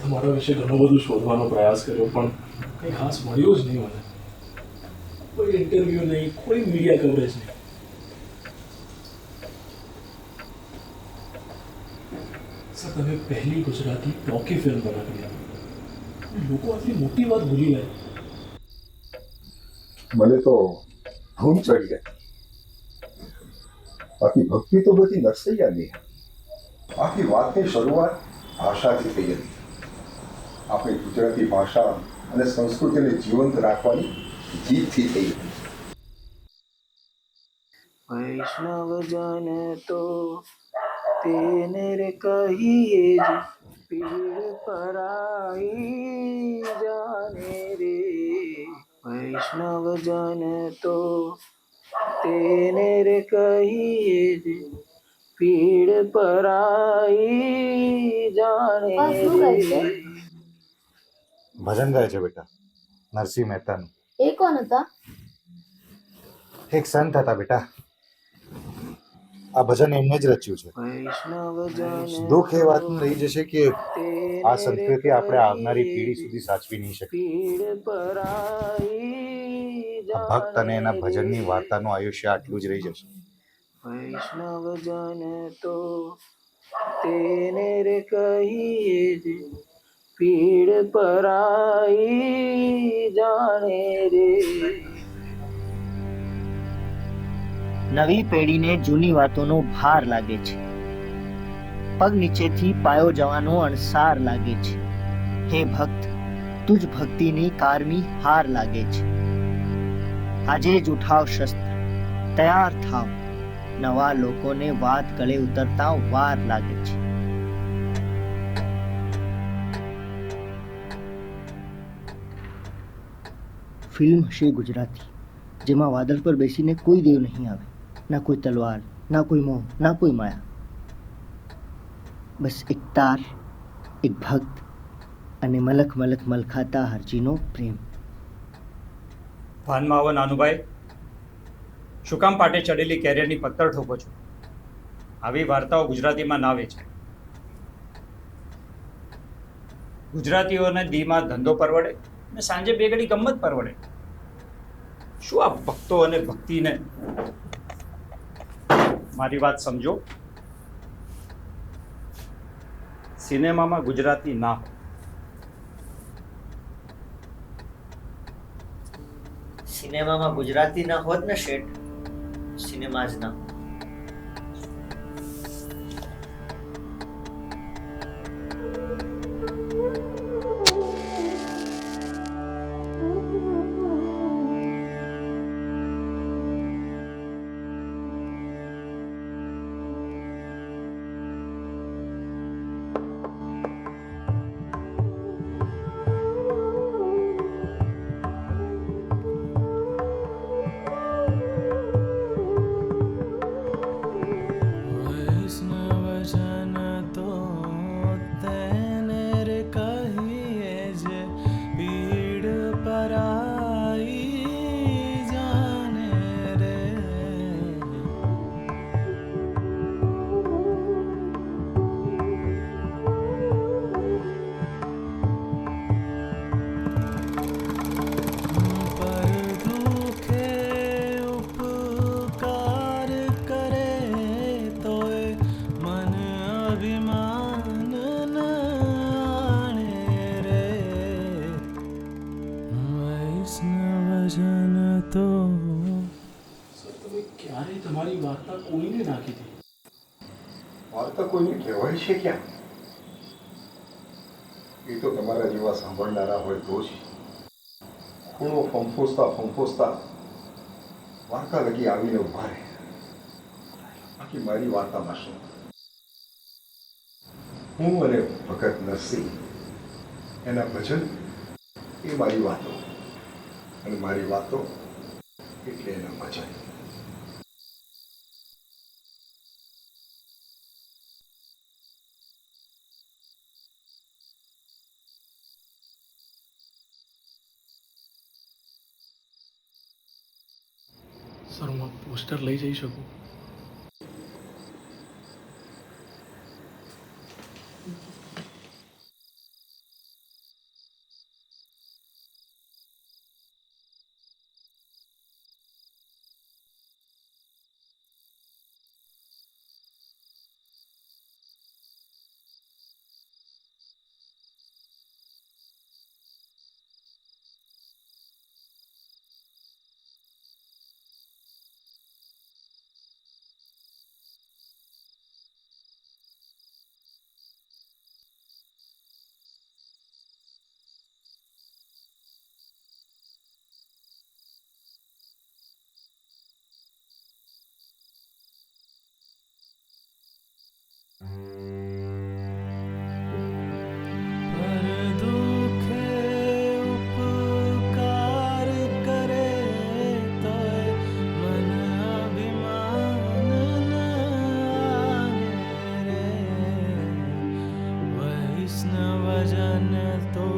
તમારા વિશે ઘણું બધું શોધવાનો પ્રયાસ કર્યો પણ કંઈ ખાસ મળ્યું જ નહીં મને. કોઈ ઇન્ટરવ્યૂ નહીં, કોઈ મીડિયા કવરેજ નહીં. સર, તમે પહેલી ગુજરાતી ટોકી ફિલ્મ બનાવી હતી. લોકો આટલી મોટી વાત ભૂલી જાય. મને તો ધૂમ ચડી ગઈ. બાકી ભક્તિ તો બધી નરસૈયાની. આખી વાતની શરૂઆત ભાષાથી થઈ હતી. આપણી ગુજરાતી ભાષા અને સંસ્કૃતિને જીવંત રાખવાની જીદથી થઈ હતી. વૈષ્ણવજન તો તેને રે કહીએ જ પીડ પરાઈ જાને રે. વૈષ્ણવજન તો તેને રે કહીએ જ પીડ પરાઈ જાને રે. ભજન ગાય છે બેટા, નરસિંહ મહેતાનું. એ કોણ હતા? એક સંત હતા બેટા. આ ભજન એમને જ રચ્યું છે. દુઃખ એ વાતનું રહી જશે કે આ સંસ્કૃતિ આપણે આવનારી પેઢી સુધી સાચવી નહીં શકીએ. આ ભક્ત અને એના ભજનની વાર્તાનું આયુષ્ય આટલું જ રહી જશે. વૈષ્ણવજન તો તેને રે કહીએ જ પીડ પરાઈ જાણે રે. નવી પેઢીને જૂની વાતોનો ભાર લાગે છે. પગ નીચેથી પાયો જવાનો અણસાર લાગે છે. હે ભક્ત, તુજ ભક્તિની કારમી હાર લાગે છે. આજે જ ઉઠાવ શસ્ત્ર, તૈયાર થાવ. નવા લોકોને વાત ગળે ઉતરતા વાર લાગે છે. ફિલ્મ હશે ગુજરાતી, જેમાં વાદળ પર બેસીને કોઈ દેવ નહીં આવે, ના કોઈ તલવાર, ના કોઈ મોહ, ના કોઈ માયા. બસ એક તાર, એક ભક્ત અને મલક મલક મલખાતા હરજીનો પ્રેમ. ભાનમાં આવો નાનુભાઈ, શું કામ પાટે ચડેલી કેરિયરની પત્તર ઠોકો છો? આવી વાર્તાઓ ગુજરાતીમાં ના વેચે. ગુજરાતીઓને દીમાં ધંધો પરવડે અને સાંજે બે ઘડી ગમત પરવડે. શું આ ભક્તો અને ભક્તિને? મારી વાત સમજો. સિનેમામાં ગુજરાતી ના હોય. સિનેમામાં ગુજરાતી ના હોત ને શેઠ, સિનેમા જ ના હોત. ક્યારેય તમારી વાર્તા કોઈને ના કીધી? વાર્તા કોઈને કહેવાય છે ક્યાં? એ તો તમારા જેવા સાંભળનારા હોય તો જ. ખૂણો ફંફોસતા ફંફોસતા વાર્તા લગી આવીને ઉભા રહે. બાકી મારી વાર્તામાં શું? હું અને ભગત નરસિંહ, એના ભજન એ મારી વાતો, અને મારી વાતો એટલે એના ભજન. સર, હું આ પોસ્ટર લઈ જઈ શકું? भजन तो